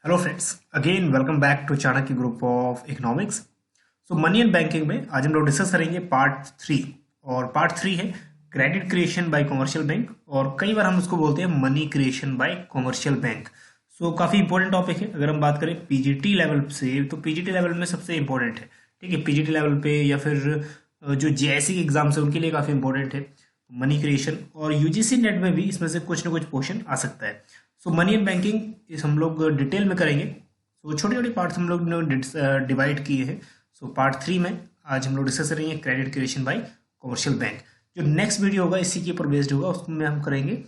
Hello friends, again welcome back to Chanakya group of economics. So money and banking में आज हम लोग discuss करेंगे पार्ट थ्री। और पार्ट थ्री है credit creation by commercial bank, और कई बार हम उसको बोलते हैं money creation by commercial bank. So काफ़ी इंपॉर्टेंट टॉपिक है। अगर हम बात करें पीजीटी लेवल से, तो पीजीटी लेवल में सबसे इंपॉर्टेंट है। ठीक है, पीजीटी लेवल पे या फिर जो जेआईसी के एग्जाम्स है उनके लिए काफ़ी इंपॉर्टेंट है मनी क्रिएशन। और यूजीसी नेट में भी इसमें से कुछ ना कुछ क्वेश्चन आ सकता है। सो मनी एंड बैंकिंग इस हम लोग डिटेल में करेंगे। सो छोटे छोटे पार्ट्स हम लोग डिवाइड किए हैं। सो पार्ट थ्री में आज हम लोग डिस्कस करेंगे credit creation by commercial bank. जो नेक्स्ट वीडियो होगा इसी के ऊपर बेस्ड होगा, उसमें हम करेंगे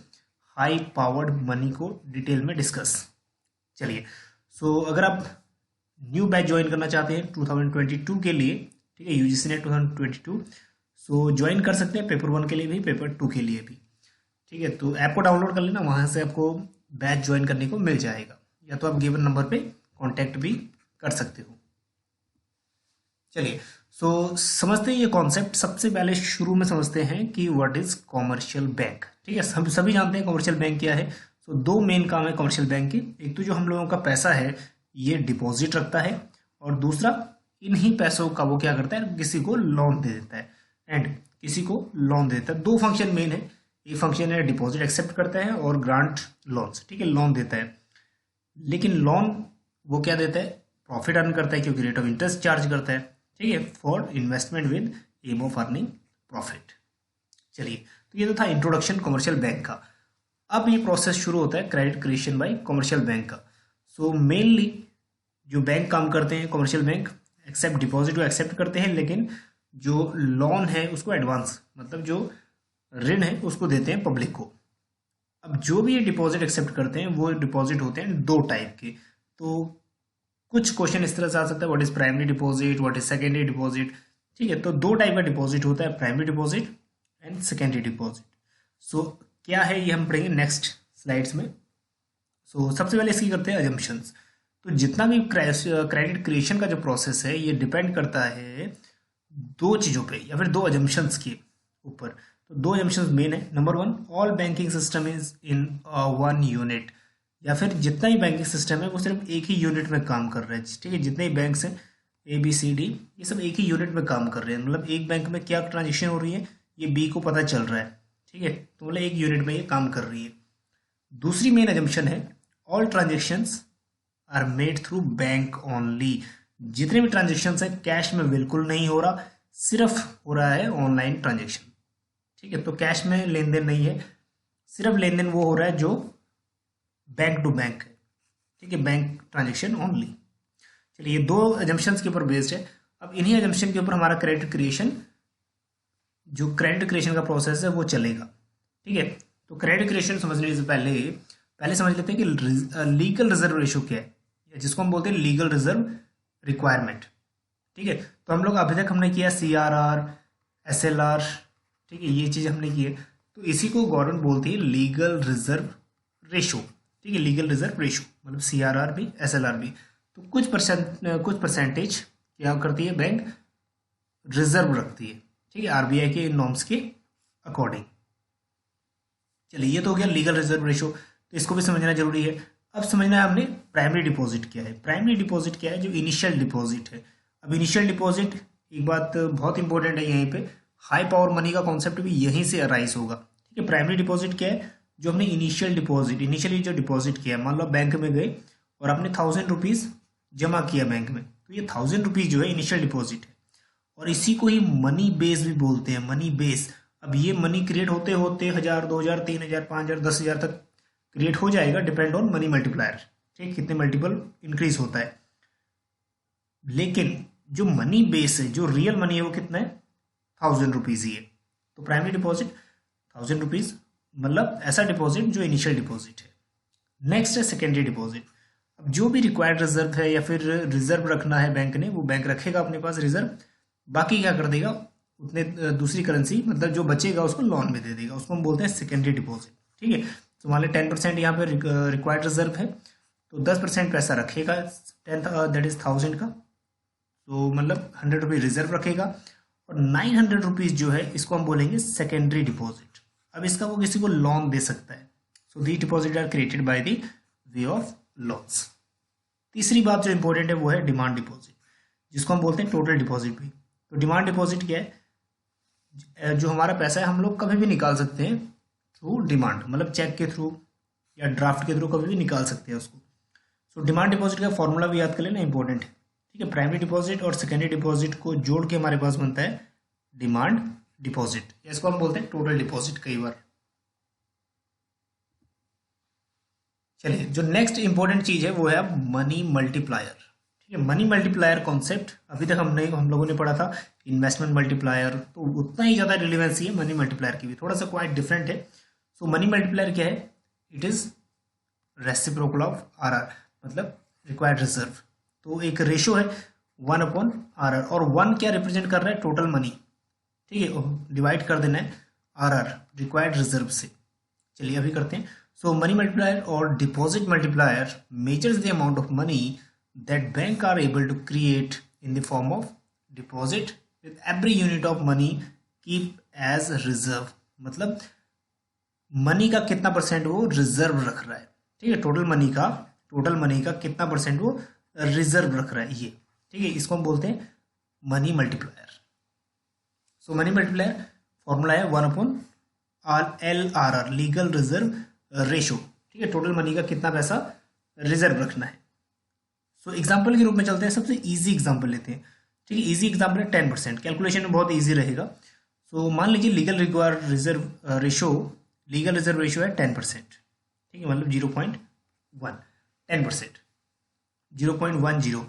हाई पावर्ड मनी को डिटेल में डिस्कस। चलिए, सो अगर आप न्यू बैच ज्वाइन करना चाहते हैं 2022 के लिए, ठीक है, यूजीसी नेट 2022, सो ज्वाइन कर सकते हैं पेपर 1 के लिए भी, पेपर 2 के लिए भी। ठीक है, तो ऐप को डाउनलोड कर लेना, वहां से आपको बैच ज्वाइन करने को मिल जाएगा, या तो आप गिवन नंबर पे कांटेक्ट भी कर सकते हो। चलिए, सो समझते हैं ये कॉन्सेप्ट। सबसे पहले शुरू में समझते हैं कि व्हाट इज कमर्शियल बैंक। ठीक है, सब सभी जानते हैं कमर्शियल बैंक क्या है। सो दो मेन काम है कमर्शियल बैंक के। एक तो जो हम लोगों का पैसा है ये डिपॉजिट रखता है, और दूसरा इन्हीं पैसों का वो क्या करता है, किसी को लोन दे देता है, एंड किसी को लोन दे देता है। दो फंक्शन मेन है। एक फंक्शन है डिपॉजिट एक्सेप्ट करता है, और ग्रांट लोन्स, ठीक है, लोन देता है। लेकिन लोन वो क्या देता है, प्रॉफिट अर्न करता है, क्योंकि रेट ऑफ इंटरेस्ट चार्ज करता है। ठीक है, for investment with aim of earning profit. चलिए, तो ये तो था इंट्रोडक्शन कमर्शियल बैंक का। अब ये प्रोसेस शुरू होता है credit creation by commercial bank का। सो मेनली जो बैंक काम करते हैं कमर्शियल बैंक, एक्सेप्ट डिपॉजिट को एक्सेप्ट करते हैं, लेकिन जो लोन है उसको एडवांस, मतलब जो ऋण है उसको देते हैं पब्लिक को। अब जो भी ये डिपॉजिट एक्सेप्ट करते हैं वो डिपॉजिट होते हैं दो टाइप के। तो कुछ क्वेश्चन इस तरह से आ सकता है, what is primary deposit, what is secondary deposit. ठीक है, तो दो टाइप का डिपॉजिट होता है, primary deposit and secondary deposit. So क्या है ये हम पढ़ेंगे नेक्स्ट स्लाइड्स में। सो सबसे पहले इसकी करते हैं अजम्पशंस। तो जितना भी क्रेडिट क्रिएशन का जो प्रोसेस है ये डिपेंड करता है दो चीज़ों पे, या फिर दो अजम्पशंस के ऊपर। तो दो एजम्पशंस मेन है। Number one, all banking system is in one unit, या फिर जितना ही बैंकिंग सिस्टम है वो सिर्फ एक ही यूनिट में काम कर रहा है। ठीक है, जितने ही बैंक्स हैं ABCD, ये सब एक ही यूनिट में काम कर रहे हैं। मतलब एक बैंक में क्या ट्रांजेक्शन हो रही है ये बी को पता चल रहा है। ठीक है, तो मतलब एक यूनिट में ये काम कर रही है। दूसरी मेन एजम्पशन है all transactions are made through bank only. जितने भी ट्रांजेक्शन है कैश में बिल्कुल नहीं हो रहा, सिर्फ हो रहा है ऑनलाइन ट्रांजेक्शन। ठीक है, तो कैश में लेन देन नहीं है, सिर्फ लेन देन वो हो रहा है जो बैंक टू बैंक है। ठीक है, बैंक ट्रांजेक्शन ओनली। चलिए, ये दो एजम्पशंस के ऊपर बेस्ड है। अब इन्हीं एजम्पशन के ऊपर हमारा क्रेडिट क्रिएशन, जो क्रेडिट क्रिएशन का प्रोसेस है वो चलेगा। ठीक है, तो क्रेडिट क्रिएशन समझने से पहले समझ लेते हैं कि लीगल रिजर्व रेशो क्या है, जिसको हम बोलते हैं लीगल रिजर्व रिक्वायरमेंट। ठीक है, तो हम लोग अभी तक हमने किया CRR, SLR, ठीक है, ये चीज़ हमने की है। तो इसी को गवर्नमेंट बोलती है लीगल रिजर्व रेशो। ठीक है, लीगल रिजर्व रेशो मतलब CRR भी SLR भी। तो कुछ परसेंटेज क्या करती है बैंक, रिजर्व रखती है। ठीक है, RBI के नॉर्म्स के अकॉर्डिंग। चलिए, ये तो हो गया लीगल रिजर्व रेशो, तो इसको भी समझना जरूरी है। अब समझना है हमने प्राइमरी डिपॉजिट क्या है। प्राइमरी डिपॉजिट क्या है, जो इनिशियल डिपॉजिट है। अब इनिशियल डिपॉजिट, एक बात बहुत इंपॉर्टेंट है यहीं पे, हाई पावर मनी का कॉन्सेप्ट भी यहीं से अराइज होगा। ठीक है, प्राइमरी डिपॉजिट क्या है, जो हमने इनिशियली जो डिपॉजिट किया है। मान लो बैंक में गए और आपने 1000 रुपीज जमा किया बैंक में, तो ये 1000 रुपीज जो है इनिशियल डिपॉजिट है। और इसी को ही मनी बेस भी बोलते हैं, मनी बेस। अब ये मनी क्रिएट होते होते 1000, 2000, 3000, 5000, 10,000 तक क्रिएट हो जाएगा, डिपेंड ऑन मनी मल्टीप्लायर। ठीक, कितने मल्टीपल इंक्रीज होता है। लेकिन जो मनी बेस है, जो रियल मनी है, वो कितना है, 1000 रुपीज ही है। तो प्राइमरी डिपॉजिट 1000 रुपीज, मतलब ऐसा डिपॉजिट जो इनिशियल डिपॉजिट है। नेक्स्ट है सेकेंडरी डिपॉजिट। अब जो भी रिक्वायर्ड रिजर्व है या फिर रिजर्व रखना है बैंक ने, वो बैंक रखेगा अपने पास रिजर्व, बाकी क्या कर देगा, उतने दूसरी करेंसी मतलब जो बचेगा उसको लोन में दे देगा, उसको हम बोलते हैं सेकेंडरी डिपॉजिट। ठीक है, तो मान लें 10% यहाँ पे रिक्वायर्ड रिजर्व है, तो 10% पैसा रखेगा 10 दैट इज 1000 का, तो मतलब 100 रुपीज रिजर्व रखेगा, और 900 रुपीज जो है इसको हम बोलेंगे सेकेंडरी डिपॉजिट। अब इसका वो किसी को लोन दे सकता है। So the deposit are created by the way of loans. तीसरी बात जो इंपॉर्टेंट है वो है डिमांड डिपॉजिट, जिसको हम बोलते हैं टोटल डिपॉजिट भी। तो डिमांड डिपॉजिट क्या है? जो हमारा पैसा है हम लोग कभी भी निकाल सकते हैं थ्रू डिमांड, मतलब चेक के थ्रू या ड्राफ्ट के थ्रू कभी भी निकाल सकते हैं उसको। सो डिमांड डिपॉजिट का फॉर्मूला भी याद कर लेना, इंपॉर्टेंट है। ठीक है, प्राइमरी डिपॉजिट और सेकेंडरी डिपॉजिट को जोड़ के हमारे पास बनता है डिमांड डिपॉजिट, इसको हम बोलते हैं टोटल डिपॉजिट कई बार। चलिए, जो नेक्स्ट इंपॉर्टेंट चीज है वो है मनी मल्टीप्लायर। ठीक है, मनी मल्टीप्लायर कॉन्सेप्ट अभी तक हम लोगों ने पढ़ा था इन्वेस्टमेंट मल्टीप्लायर, तो उतना ही ज्यादा रिलेवेंसी है मनी मल्टीप्लायर की भी, थोड़ा सा क्वाइट डिफरेंट है। सो मनी मल्टीप्लायर क्या है? It is reciprocal of RR, मतलब रिक्वायर्ड रिजर्व। तो एक रेशो है 1/RR, और 1 क्या रिप्रेजेंट कर रहा है? Total money. ठीक है, डिवाइड कर देना है RR रिक्वायर्ड रिजर्व से। चलिए अभी करते हैं। सो मनी मल्टीप्लायर और deposit multiplier measures the amount of money that bank are able to create in the form of deposit with every unit of money keep as reserve, मतलब money का कितना percent वो reserve रख रहा है। ठीक है, टोटल मनी का कितना परसेंट वो रिजर्व रख रहा है ये। ठीक है, इसको हम बोलते हैं मनी मल्टीप्लायर। सो मनी मल्टीप्लायर फॉर्मूला है 1/LRR, लीगल रिजर्व रेशो। ठीक है, टोटल मनी का कितना पैसा रिजर्व रखना है। सो एग्जांपल के रूप में चलते हैं, सबसे इजी एग्जांपल लेते हैं। ठीक है, इजी एग्जांपल है 10%, कैलकुलेशन में बहुत इजी रहेगा। सो मान लीजिए लीगल रिजर्व रेशो है 10%। ठीक है, मतलब 0.1, 10%, 0.10।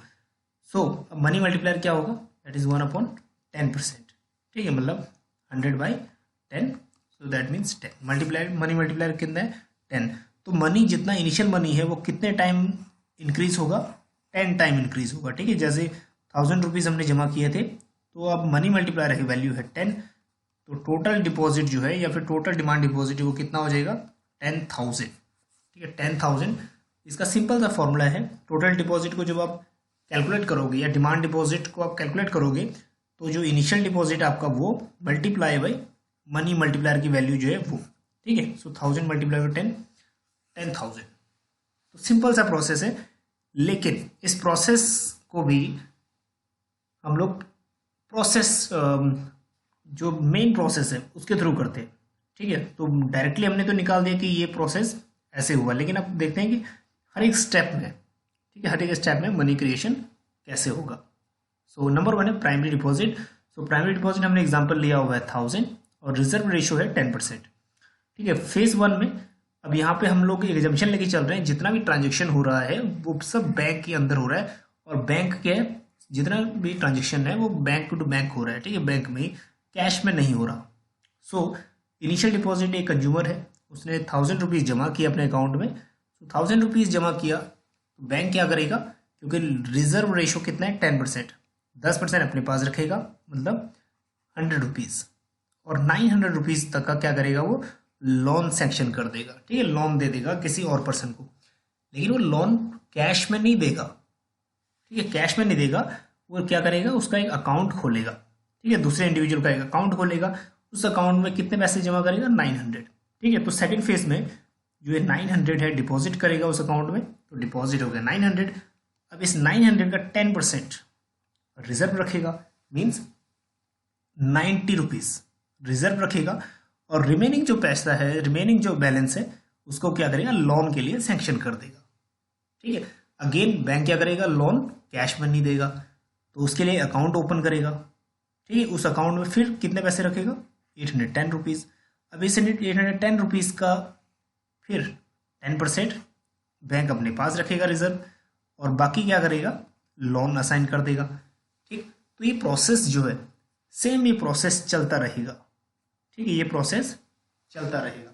सो मनी मल्टीप्लायर क्या होगा? That is 1/10%। ठीक है, मतलब 100/10, so that means 10 money multiplier कितना है? 10। तो मनी जितना इनिशियल मनी है वो कितने टाइम इंक्रीज होगा? 10 टाइम इंक्रीज होगा। ठीक है, जैसे 1000 रुपीज हमने जमा किए थे, तो अब मनी मल्टीप्लायर की वैल्यू है 10, तो टोटल डिपॉजिट जो है या फिर टोटल डिमांड डिपॉजिट वो कितना हो जाएगा? 10,000। ठीक है, 10,000। इसका सिंपल सा फॉर्मूला है, टोटल डिपॉजिट को जब आप कैलकुलेट करोगे या डिमांड डिपॉजिट को आप कैलकुलेट करोगे, तो जो इनिशियल डिपॉजिट आपका वो मल्टीप्लाई बाई मनी मल्टीप्लायर की वैल्यू जो है वो। ठीक है, सो 1000 मल्टीप्लाई बाई 10, 10,000। तो सिंपल सा प्रोसेस है, लेकिन इस प्रोसेस को भी हम लोग जो मेन प्रोसेस है उसके थ्रू करते हैं। ठीक है, तो डायरेक्टली हमने तो निकाल दिया कि ये प्रोसेस ऐसे हुआ, लेकिन अब देखते हैं कि हर एक स्टेप में, ठीक है, हर एक स्टेप में मनी क्रिएशन कैसे होगा। सो नंबर 1 है primary deposit. So primary deposit हमने एग्जांपल लिया हुआ है 1000 और रिजर्व रेशो है 10%। ठीक है, फेज 1 में अब यहाँ पे हम लोग एग्जम्पशन लेके चल रहे हैं, जितना भी ट्रांजेक्शन हो रहा है वो सब बैंक के अंदर हो रहा है, और बैंक के जितना भी ट्रांजेक्शन है वो बैंक टू बैंक हो रहा है। ठीक है, बैंक में ही, कैश में नहीं हो रहा। सो इनिशियल डिपॉजिट एक कंज्यूमर है, उसने 1000 रुपीज़ जमा किया अपने अकाउंट में। तो 1000 रुपीज़ जमा किया, तो बैंक क्या करेगा? क्योंकि रिजर्व रेशो कितना है? 10%, 10% अपने पास रखेगा, मतलब 100 रुपीज़, और 900 रुपीज़ तक का क्या करेगा? वो लोन सैंक्शन कर देगा। ठीक है, लोन दे देगा किसी और पर्सन को, लेकिन वो लोन कैश में नहीं देगा। ठीक है, कैश में नहीं देगा, वो क्या करेगा? उसका एक अकाउंट खोलेगा। ठीक है, दूसरे इंडिविजुअल का एक अकाउंट खोलेगा, उस अकाउंट में कितने पैसे जमा करेगा? 900। ठीक है, तो सेकंड फेज में जो ये 900 है डिपॉजिट करेगा उस अकाउंट में, तो डिपॉजिट हो गया 900। अब इस 900 का 10% रिजर्व रखेगा, मीन्स 90 रुपीज़ रिजर्व रखेगा, और रिमेनिंग जो पैसा है, रिमेनिंग जो बैलेंस है, उसको क्या करेगा? लोन के लिए सैंक्शन कर देगा। ठीक है, अगेन बैंक क्या करेगा? लोन कैश में नहीं देगा, तो उसके लिए अकाउंट ओपन करेगा। ठीक है, उस अकाउंट में फिर कितने पैसे रखेगा? 810 रुपीज़। अब इस 810 रुपीज़ का फिर 10% बैंक अपने पास रखेगा रिजर्व, और बाकी क्या करेगा? लोन असाइन कर देगा। ठीक, तो ये प्रोसेस जो है सेम, ये प्रोसेस चलता रहेगा। ठीक है, ये प्रोसेस चलता रहेगा।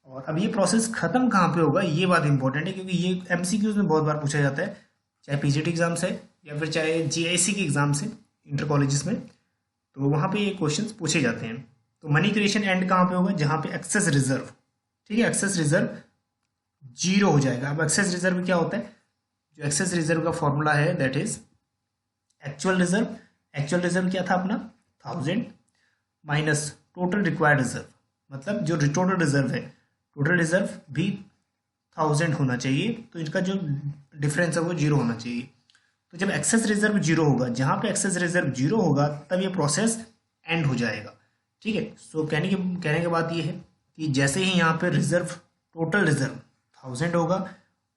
और अब ये प्रोसेस खत्म कहाँ पे होगा, ये बात इंपॉर्टेंट है, क्योंकि ये एमसीक्यूज में बहुत बार पूछा जाता है, चाहे पीजीटी एग्जाम से या फिर चाहे जीआईसी के एग्जाम से इंटर कॉलेजेस में, तो वहाँ पे ये क्वेश्चंस पूछे जाते हैं। तो मनी क्रिएशन एंड कहाँ पे होगा? जहाँ पे एक्सेस रिजर्व, ठीक है, एक्सेस रिजर्व 0 हो जाएगा। अब एक्सेस रिजर्व क्या होता है? जो एक्सेस रिजर्व का फॉर्मूला है that is actual reserve. Actual reserve क्या था अपना? 1000 माइनस टोटल रिक्वायर्ड रिजर्व, मतलब जो टोटल रिजर्व है, टोटल रिजर्व भी 1000 होना चाहिए। तो इनका जो डिफरेंस है वो जीरो होना चाहिए। तो जब एक्सेस रिजर्व जीरो होगा, जहां पे एक्सेस रिजर्व जीरो होगा तब ये प्रोसेस एंड हो जाएगा। ठीक है। सो कहने के बात ये है कि जैसे ही यहाँ पे रिजर्व, टोटल रिजर्व 1000 होगा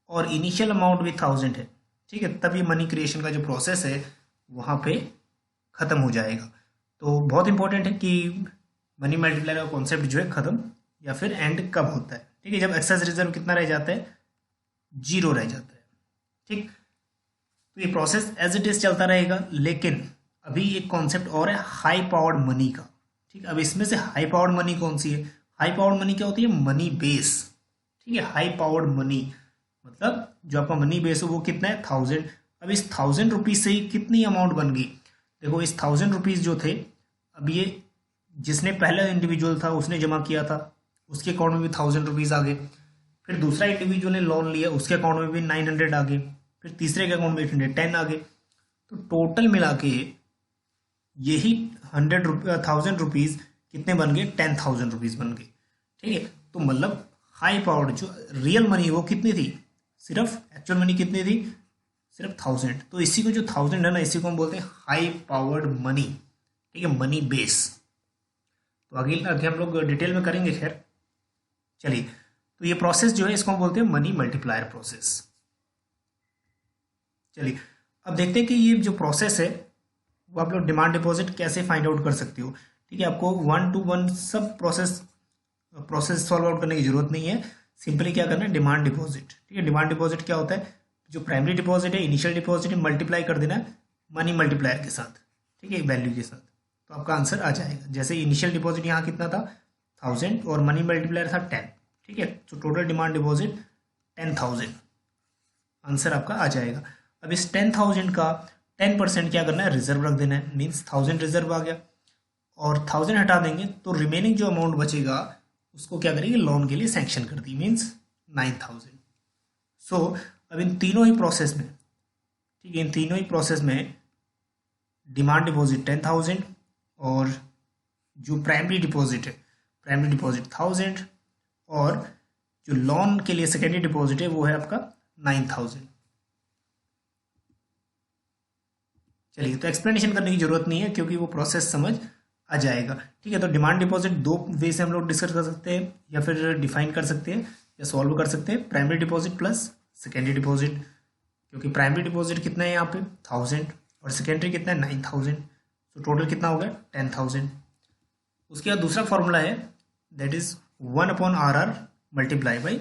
और इनिशियल अमाउंट भी 1000 है, ठीक है, तब ये मनी क्रिएशन का जो प्रोसेस है वहाँ पे ख़त्म हो जाएगा। तो बहुत इंपॉर्टेंट है कि मनी मल्टीप्लायर का कॉन्सेप्ट जो है ख़त्म या फिर एंड कब होता है। ठीक है, जब एक्सेस रिजर्व कितना रह जाता है, जीरो रह जाता है। ठीक, तो ये प्रोसेस एज इट इज चलता रहेगा। लेकिन अभी एक कॉन्सेप्ट और है हाई पावर्ड मनी का। ठीक, अब इसमें से हाई पावर्ड मनी कौन सी है? हाई पावर्ड मनी क्या होती है? Money base. ठीक है, हाई पावर्ड मनी मतलब जो आपका मनी बेस है वो कितना है? 1000। अब इस 1000 रुपीज से ही कितनी अमाउंट बन गई? देखो, इस 1000 रुपीज जो थे, अब ये जिसने पहला इंडिविजुअल था उसने जमा किया था, उसके अकाउंट में भी 1000 रुपीज आ गए। फिर दूसरा इंडिविजुअल ने लोन लिया, उसके अकाउंट में भी 900 आ गए। फिर तीसरे के अकाउंट में 810 आ गए। तो टोटल मिला के यही 1000 रुपीज कितने बन गए? 10,000 रुपीज बन गए। ठीक है, तो मतलब हाई पावर्ड जो रियल मनी वो कितनी थी? सिर्फ एक्चुअल मनी कितनी थी? सिर्फ 1000। तो इसी को जो 1000 है ना, इसी को हम बोलते हैं हाई पावर्ड मनी। ठीक है, मनी बेस। तो आगे हम लोग डिटेल में करेंगे। खैर चलिए, तो ये प्रोसेस जो है इसको हम बोलते हैं मनी मल्टीप्लायर प्रोसेस। चलिए अब देखते हैं कि ये जो प्रोसेस है वो आप लोग डिमांड डिपॉजिट कैसे फाइंड आउट कर सकते हो। ठीक है, आपको 1 to 1 सब प्रोसेस सॉल्व आउट करने की जरूरत नहीं है। सिंपली क्या करना है? Demand deposit. ठीक है, डिमांड डिपॉजिट क्या होता है? जो प्राइमरी डिपॉजिट है, इनिशियल डिपॉजिट है, मल्टीप्लाई कर देना है मनी मल्टीप्लायर के साथ। ठीक है, वैल्यू के साथ, तो आपका आंसर आ जाएगा। जैसे इनिशियल डिपॉजिट यहाँ कितना था? 1000 और मनी मल्टीप्लायर था 10। ठीक है, तो टोटल डिमांड डिपॉजिट 10,000, आंसर आपका आ जाएगा। अब इस 10,000 का 10% क्या करना है? रिजर्व रख देना है। मीन्स 1000 रिजर्व आ गया और 1000 हटा देंगे तो रिमेनिंग जो अमाउंट बचेगा उसको क्या करेंगे? लोन के लिए सैंक्शन कर दी, मीन्स 9,000। सो अब इन तीनों ही प्रोसेस में, ठीक है, इन तीनों ही प्रोसेस में डिमांड डिपॉजिट 10,000 और जो प्राइमरी डिपॉजिट है, प्राइमरी डिपॉजिट 1000 और जो लोन के लिए सेकेंडरी डिपॉजिट है वो है आपका 9,000। चलिए, तो एक्सप्लेनेशन करने की जरूरत नहीं है क्योंकि वो प्रोसेस समझ आ जाएगा। ठीक है, तो डिमांड डिपॉजिट दो वे से हम लोग डिस्कस कर सकते हैं या फिर डिफाइन कर सकते हैं या सॉल्व कर सकते हैं। Primary deposit plus secondary deposit, क्योंकि प्राइमरी डिपॉजिट कितना है यहाँ पे? 1000 और सेकेंडरी कितना है? 9,000। तो टोटल कितना हो गया? 10,000। उसके बाद दूसरा फॉर्मूला है that is 1/RR multiply by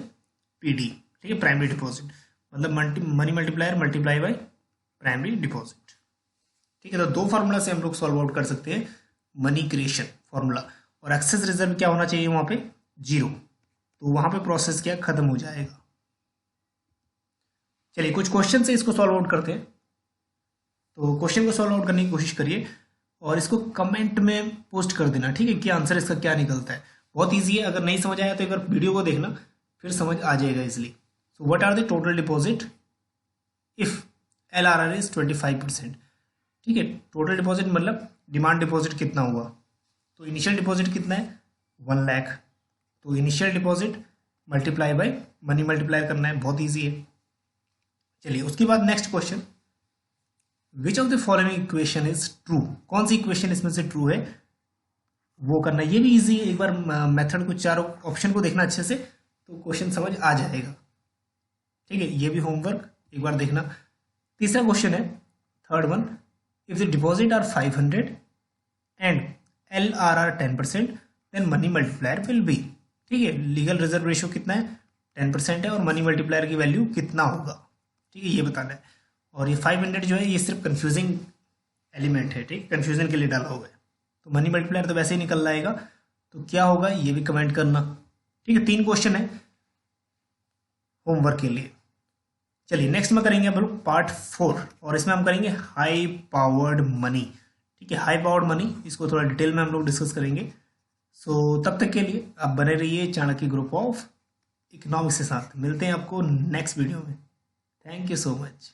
PD। ठीक है, प्राइमरी डिपॉजिट मतलब money multiplier multiply by primary deposit. ठीक है, तो दो फार्मूला से हम लोग सॉल्व आउट कर सकते हैं मनी क्रिएशन फॉर्मूला। और एक्सेस रिजर्व क्या होना चाहिए वहां पे? 0। तो वहां पे प्रोसेस क्या खत्म हो जाएगा। चलिए, कुछ क्वेश्चन से इसको सॉल्व आउट करते हैं। तो क्वेश्चन को सॉल्व आउट करने की कोशिश करिए और इसको कमेंट में पोस्ट कर देना। ठीक है, कि आंसर इसका क्या निकलता है। बहुत ईजी है, अगर नहीं समझ आया तो एक बार वीडियो को देखना, फिर समझ आ जाएगा easily. So what are the total deposit if LRR is 25%। ठीक है, टोटल डिपॉजिट मतलब डिमांड डिपॉजिट कितना हुआ? तो इनिशियल डिपॉजिट कितना है? 1 लाख। तो initial deposit multiply by money multiply करना है, बहुत ईजी है। चलिए, उसके बाद next question, which of the following equation is true? कौन सी इक्वेशन इसमें से ट्रू है वो करना। ये भी इजी है, एक बार मेथड को, चारों ऑप्शन को देखना अच्छे से तो क्वेश्चन समझ आ जाएगा। ठीक है, ये भी होमवर्क एक बार देखना। तीसरा क्वेश्चन है, third one, if the deposit are 500 and LRR 10% then money multiplier will be. ठीक है, लीगल रिजर्व रेशियो कितना है? 10% है और मनी मल्टीप्लायर की वैल्यू कितना होगा? ठीक है, ये बताना है। और ये 500 जो है ये सिर्फ कंफ्यूजिंग एलिमेंट है। ठीक, कंफ्यूजन के लिए डाला हुआ है। तो मनी मल्टीप्लायर तो वैसे ही निकल आएगा, तो क्या होगा ये भी कमेंट करना। ठीक है, 3 क्वेश्चन है होमवर्क के लिए। चलिए, नेक्स्ट में करेंगे हम लोग पार्ट 4 और इसमें हम करेंगे हाई पावर्ड मनी। ठीक है, हाई पावर्ड मनी, इसको थोड़ा डिटेल में हम लोग डिस्कस करेंगे। सो तब तक के लिए आप बने रहिए चाणक्य ग्रुप ऑफ इकोनॉमिक्स के साथ। मिलते हैं आपको नेक्स्ट वीडियो में। Thank you so much.